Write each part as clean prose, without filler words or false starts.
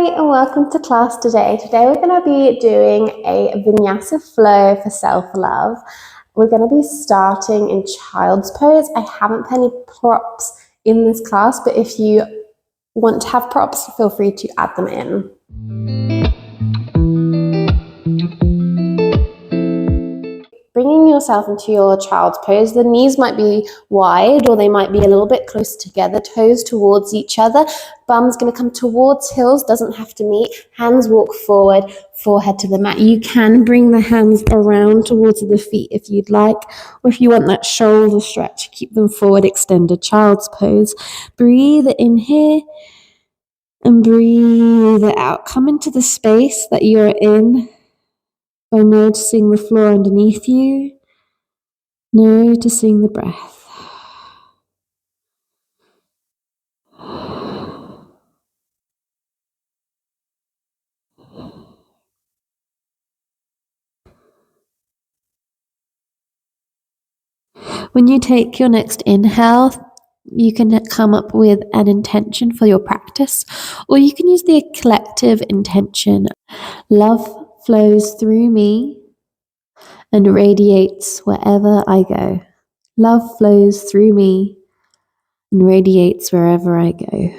And welcome to class today. Today we're going to be doing a Vinyasa flow for self-love. We're going to be starting in child's pose. I haven't put any props in this class, but if you want to have props, feel free to add them in. Bringing yourself into your child's pose, the knees might be wide or they might be a little bit close together, toes towards each other. Bum's going to come towards heels, doesn't have to meet. Hands walk forward, forehead to the mat. You can bring the hands around towards the feet if you'd like, or if you want that shoulder stretch, keep them forward, extended child's pose. Breathe in here and breathe out. Come into the space that you're in by noticing the floor underneath you, noticing the breath. When you take your next inhale, you can come up with an intention for your practice, or you can use the collective intention. Love flows through me and radiates wherever I go. Love flows through me and radiates wherever I go.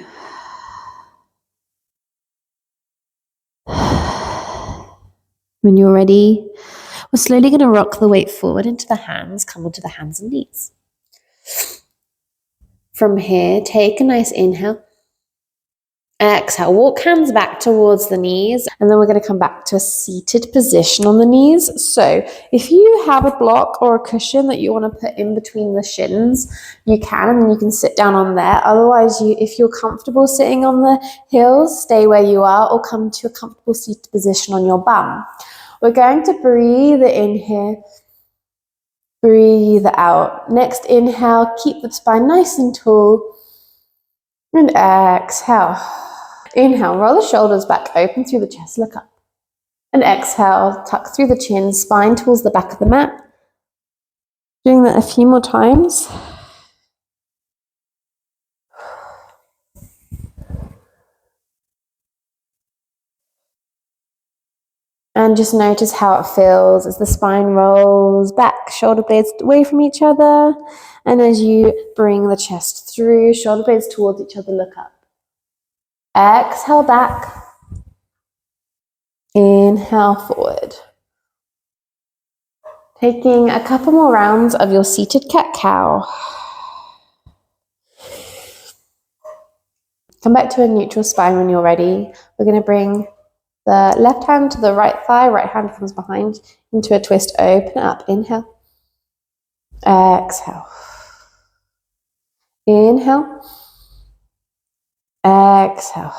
When you're ready, we're slowly going to rock the weight forward into the hands, come onto the hands and knees. From here, take a nice inhale. Exhale, walk hands back towards the knees, and then we're going to come back to a seated position on the knees. So if you have a block or a cushion that you want to put in between the shins, you can, and you can sit down on there. Otherwise, if you're comfortable sitting on the heels, stay where you are or come to a comfortable seated position on your bum. We're going to breathe in here, breathe out. Next inhale, keep the spine nice and tall, and exhale. Inhale, roll the shoulders back, open through the chest, look up. And exhale, tuck through the chin, spine towards the back of the mat. Doing that a few more times. And just notice how it feels as the spine rolls back, shoulder blades away from each other. And as you bring the chest through, shoulder blades towards each other, look up. Exhale back. Inhale forward. Taking a couple more rounds of your seated cat-cow. Come back to a neutral spine when you're ready. We're going to bring the left hand to the right thigh, right hand comes behind into a twist, open up, inhale. Exhale. Inhale. Exhale.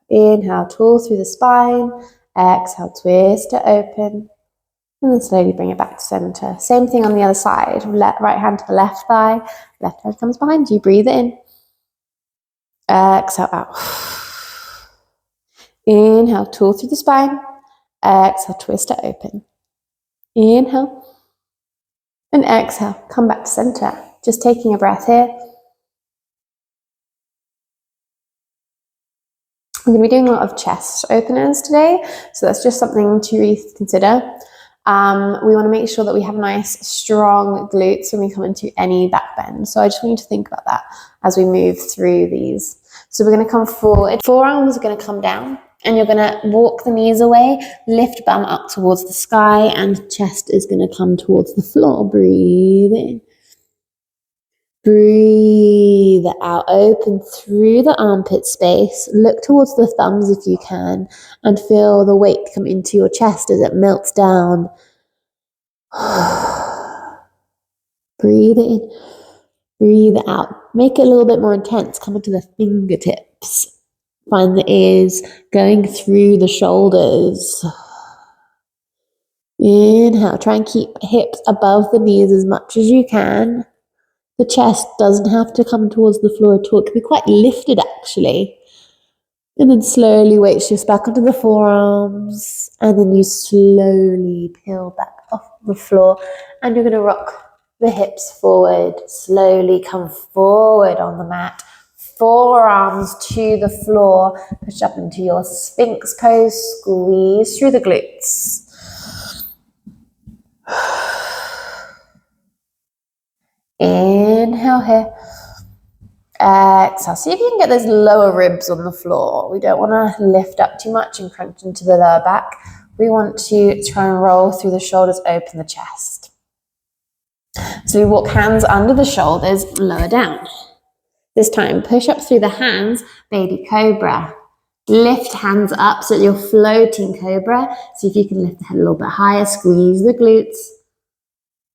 Inhale, tall through the spine. Exhale, twist it open. And then slowly bring it back to center. Same thing on the other side. Right hand to the left thigh. Left hand comes behind you. Breathe it in. Exhale out. Inhale, tall through the spine. Exhale, twist it open. Inhale. And exhale, come back to center. Just taking a breath here. I'm going to be doing a lot of chest openers today, so that's just something to reconsider. We want to make sure that we have nice, strong glutes when we come into any back bend. So I just want you to think about that as we move through these. So we're going to come forward. Forearms are going to come down, and you're going to walk the knees away, lift bum up towards the sky, and chest is going to come towards the floor. Breathe in. Breathe out, open through the armpit space. Look towards the thumbs if you can, and feel the weight come into your chest as it melts down. Breathe in, breathe out. Make it a little bit more intense. Come into the fingertips. Find the ears going through the shoulders. Inhale, try and keep hips above the knees as much as you can. The chest doesn't have to come towards the floor at all. It can be quite lifted, actually. And then slowly weight shifts back onto the forearms. And then you slowly peel back off the floor. And you're going to rock the hips forward. Slowly come forward on the mat. forearms to the floor. Push up into your Sphinx pose. Squeeze through the glutes. Inhale here. Exhale. See if you can get those lower ribs on the floor. We don't want to lift up too much and crunch into the lower back. We want to try and roll through the shoulders, open the chest. So we walk hands under the shoulders, lower down. This time, push up through the hands, baby cobra. Lift hands up so that you're floating cobra. See if you can lift the head a little bit higher, squeeze the glutes,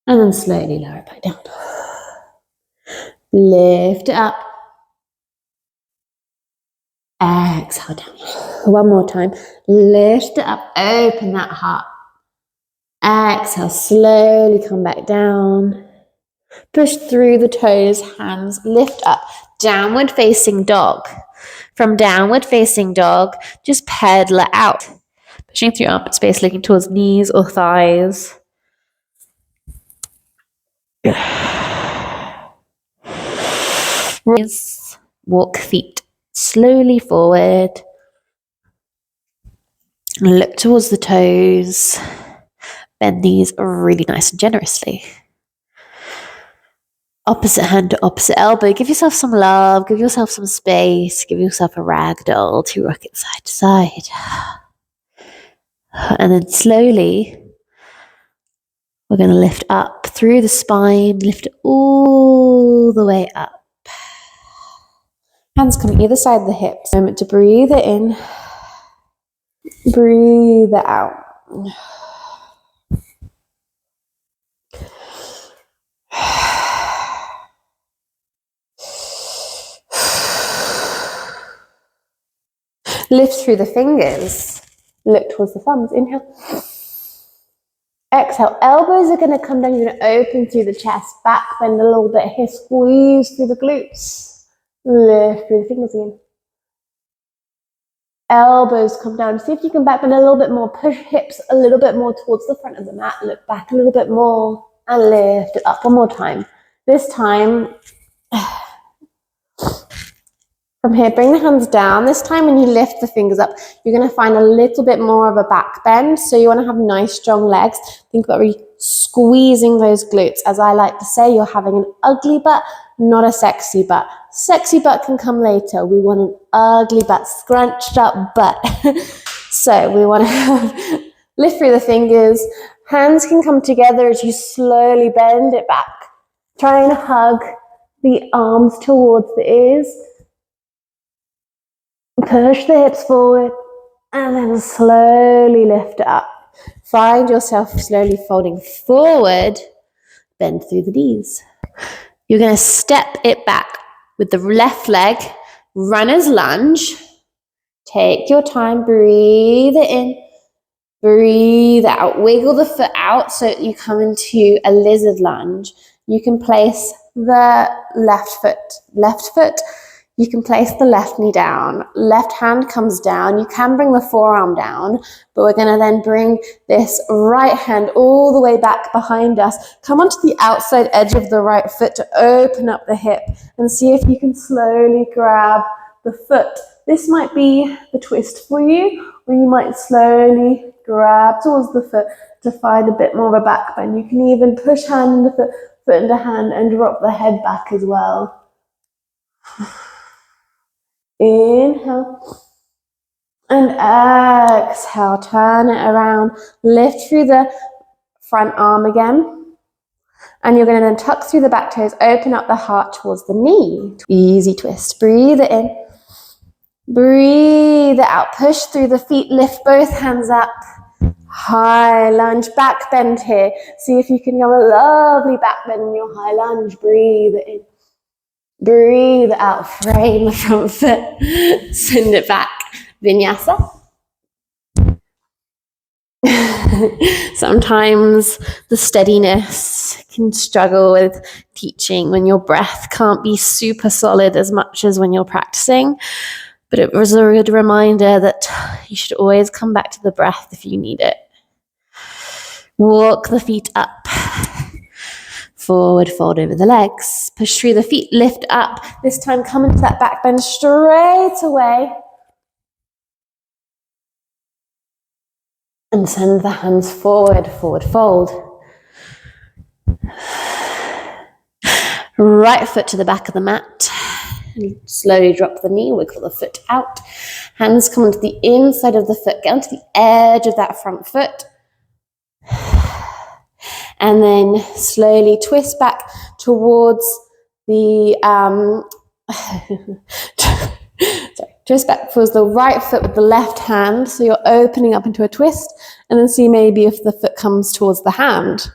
and then slowly lower it back down. Lift it up. Exhale down. One more time. Lift it up, open that heart. Exhale, slowly come back down. Push through the toes, hands lift up. Downward facing dog. From downward facing dog, just pedal it out. Pushing through armpit space, looking towards knees or thighs. Walk feet slowly forward. Look towards the toes. Bend knees really nice and generously. Opposite hand to opposite elbow. Give yourself some love. Give yourself some space. Give yourself a ragdoll to rock it side to side. And then slowly, we're going to lift up through the spine. Lift it all the way up. Hands come either side of the hips. Moment to breathe it in. Breathe it out. Lift through the fingers. Look towards the thumbs. Inhale. Exhale. Elbows are going to come down. You're going to open through the chest. Back bend a little bit here. Squeeze through the glutes. Lift through the fingers again. Elbows come down. See if you can back bend a little bit more. Push hips a little bit more towards the front of the mat. Look back a little bit more. And lift it up. One more time. This time, from here, bring the hands down. This time when you lift the fingers up, you're going to find a little bit more of a back bend. So you want to have nice, strong legs. Think about really squeezing those glutes. As I like to say, you're having an ugly butt, not a sexy butt. Sexy butt can come later. We want an ugly butt, scrunched up butt. So we want to lift through the fingers. Hands can come together as you slowly bend it back. Try and hug the arms towards the ears. Push the hips forward and then slowly lift it up. Find yourself slowly folding forward, bend through the knees. You're going to step it back with the left leg, runner's lunge. Take your time, breathe it in, breathe out. Wiggle the foot out so that you come into a lizard lunge. You can place the left foot. You can place the left knee down, left hand comes down. You can bring the forearm down, but we're going to then bring this right hand all the way back behind us. Come onto the outside edge of the right foot to open up the hip and see if you can slowly grab the foot. This might be the twist for you, or you might slowly grab towards the foot to find a bit more of a back bend. You can even push hand into foot into hand and drop the head back as well. Inhale and exhale, turn it around, lift through the front arm again, and you're going to then tuck through the back toes, open up the heart towards the knee. Easy twist. Breathe it in, breathe it out, push through the feet, lift both hands up, high lunge, back bend here. See if you can have a lovely back bend in your high lunge. Breathe it in. Breathe out, frame the front foot, send it back. Vinyasa. Sometimes the steadiness can struggle with teaching when your breath can't be super solid as much as when you're practicing. But it was a good reminder that you should always come back to the breath if you need it. Walk the feet up. Forward fold over the legs. Push through the feet, lift up. This time come into that back bend straight away. And send the hands forward, forward fold. Right foot to the back of the mat. And slowly drop the knee, wiggle the foot out. Hands come onto the inside of the foot, get onto the edge of that front foot. And then slowly twist back towards the, twist back towards the right foot with the left hand. So you're opening up into a twist, and then see maybe if the foot comes towards the hand.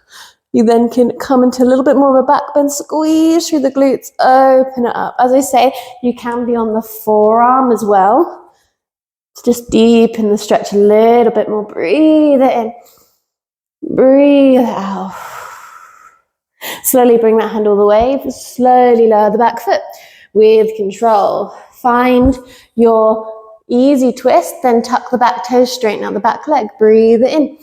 You then can come into a little bit more of a back bend, squeeze through the glutes, open it up. As I say, you can be on the forearm as well. To just deepen the stretch a little bit more. Breathe it in. Breathe out. Slowly bring that hand all the way. Slowly lower the back foot with control. Find your easy twist, then tuck the back toes, straighten out the back leg. Breathe it in.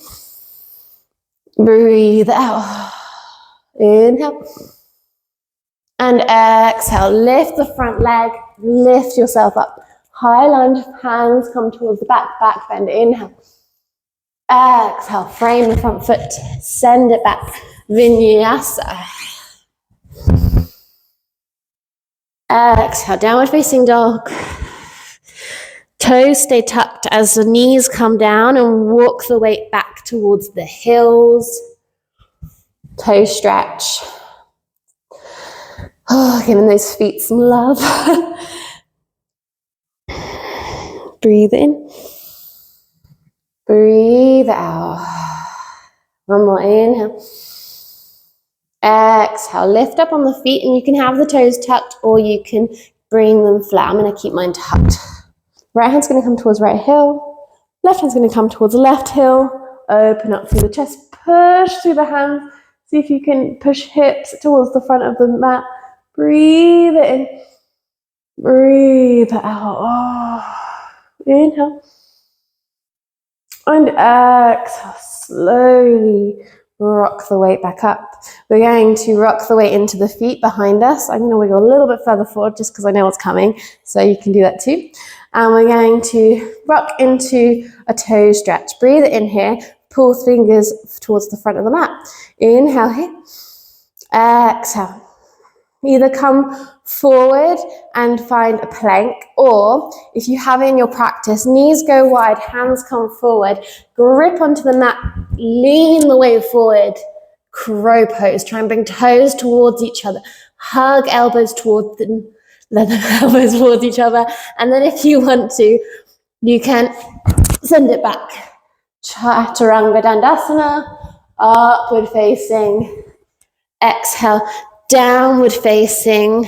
Breathe out. Inhale. And exhale. Lift the front leg. Lift yourself up. High lunge. Hands come towards the back. Back bend. Inhale. Exhale. Frame the front foot. Send it back. Vinyasa. Exhale. Downward facing dog. Toes stay tucked as the knees come down, and walk the weight back towards the heels. Toe stretch. Oh, giving those feet some love. Breathe in. Breathe out. One more inhale. Exhale. Lift up on the feet, and you can have the toes tucked, or you can bring them flat. I'm going to keep mine tucked. Right hand's going to come towards right heel. Left hand's going to come towards left heel. Open up through the chest. Push through the hands. See if you can push hips towards the front of the mat. Breathe it in. Breathe out. Oh. Inhale. And exhale. Slowly rock the weight back up. We're going to rock the weight into the feet behind us. I'm going to wiggle a little bit further forward just because I know what's coming. So you can do that too. And we're going to rock into a toe stretch. Breathe it in here. Pull fingers towards the front of the mat. Inhale here. Exhale. Either come forward and find a plank, or if you have it in your practice, knees go wide, hands come forward, grip onto the mat, lean the weight forward, crow pose. Try and bring toes towards each other. Hug elbows towards them. Let the elbows towards each other. And then if you want to, you can send it back. Chaturanga Dandasana, upward facing. Exhale, downward facing.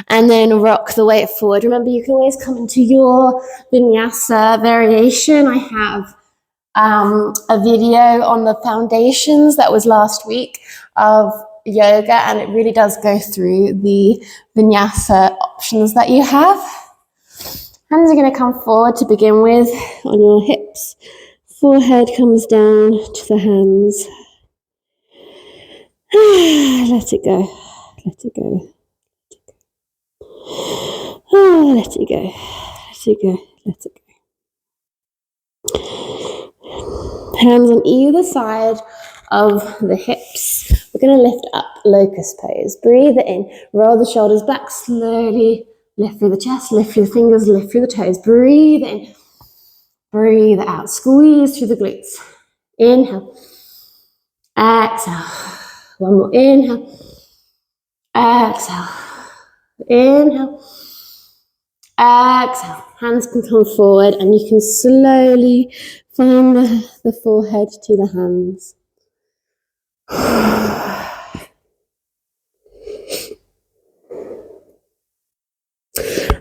And then rock the weight forward. Remember, you can always come into your Vinyasa variation. I have a video on the foundations that was last week of yoga, and it really does go through the Vinyasa options that you have. Hands are going to come forward to begin with on your hips. Forehead comes down to the hands. Let it go. Let it go. Oh, let it go. Let it go. Let it go. Hands on either side of the hips. We're going to lift up, locust pose. Breathe it in. Roll the shoulders back slowly. Lift through the chest. Lift through the fingers. Lift through the toes. Breathe in. Breathe out. Squeeze through the glutes. Inhale. Exhale. One more. Inhale. Exhale. Inhale. Exhale. Hands can come forward, and you can slowly from the forehead to the hands.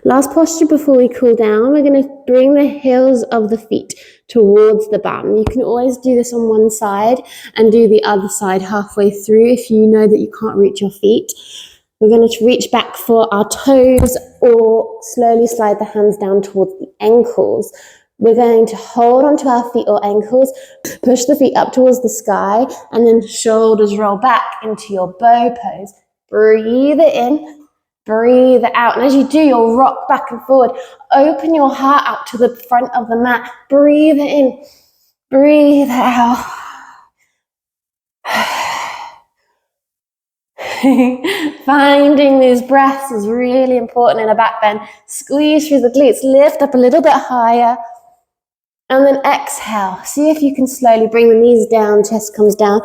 Last posture before we cool down. We're going to bring the heels of the feet towards the bum. You can always do this on one side and do the other side halfway through if you know that you can't reach your feet. We're going to reach back for our toes, or slowly slide the hands down towards the ankles. We're going to hold onto our feet or ankles, push the feet up towards the sky, and then shoulders roll back into your bow pose. Breathe it in, breathe it out. And as you do, you'll rock back and forward. Open your heart out to the front of the mat. Breathe it in, breathe it out. Finding these breaths is really important in a back bend. Squeeze through the glutes, lift up a little bit higher. And then exhale. See if you can slowly bring the knees down, chest comes down,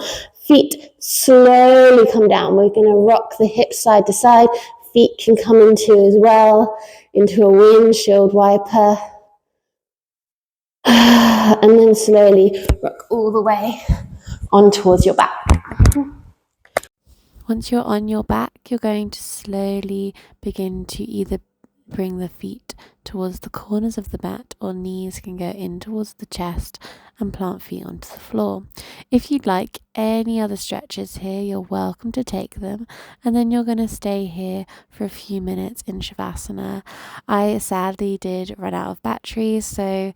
feet slowly come down. We're going to rock the hips side to side. Feet can come into as well, into a windshield wiper. And then slowly rock all the way on towards your back. Once you're on your back, you're going to slowly begin to either bring the feet towards the corners of the mat, or knees can go in towards the chest and plant feet onto the floor. If you'd like any other stretches here, you're welcome to take them, and then you're going to stay here for a few minutes in Shavasana. I sadly did run out of batteries, so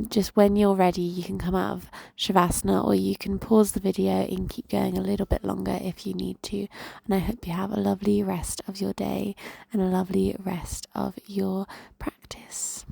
just when you're ready, you can come out of Shavasana, or you can pause the video and keep going a little bit longer if you need to. And I hope you have a lovely rest of your day and a lovely rest of your practice.